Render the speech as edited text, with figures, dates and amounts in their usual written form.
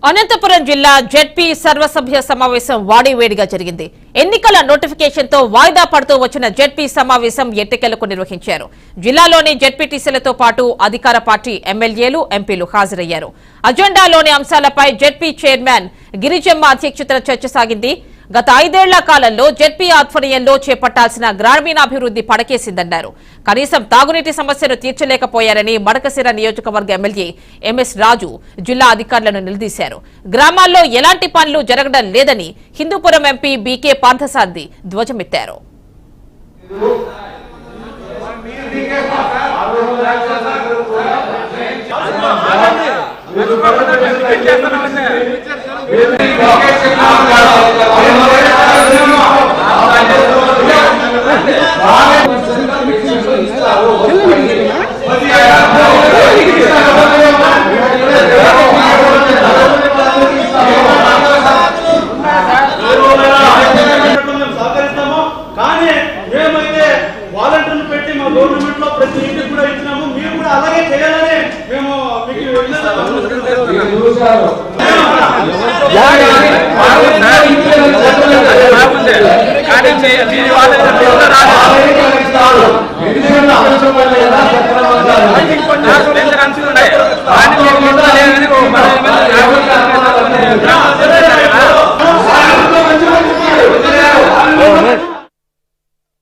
అనంతపురం జిల్లా జెడ్పీ సర్వసభ్య సమావేశం వాడివేడిగా జరిగింది. ఎన్నికల నోటిఫికేషన్ తో వాయిదా పడుతూ వచ్చిన జెడ్పీ సమావేశం ఎట్టకేలకు నిర్వహించారు. జిల్లాలోని జెడ్పీటీసీలతో పాటు అధికార పార్టీ ఎమ్మెల్యేలు, ఎంపీలు హాజరయ్యారు. అజెండాలోని అంశాలపై జెడ్పీ చైర్మన్ గిరిజమ్మ అధ్యక్షతన చర్చ సాగింది. గత 5 ఏళ్ల కాలంలో జెడ్పీ ఆధ్వర్యంలో చేపట్టాల్సిన గ్రామీణాభివృద్ధి పడకేసిందన్నారు. కనీసం తాగునీటి సమస్యను తీర్చలేకపోయారని మడకశిర నియోజకవర్గ ఎమ్మెల్యే ఎంఎస్ రాజు జిల్లా అధికారులను నిలదీశారు. గ్రామాల్లో ఎలాంటి పనులు జరగడం లేదని హిందూపురం ఎంపీ బీకే పార్థసారథి ధ్వజమెత్తారు. గవర్నమెంట్ లో ప్రతి ఇంటికి కూడా ఇచ్చినాము. మీరు కూడా అలాగే చేయాలని మేము మీకు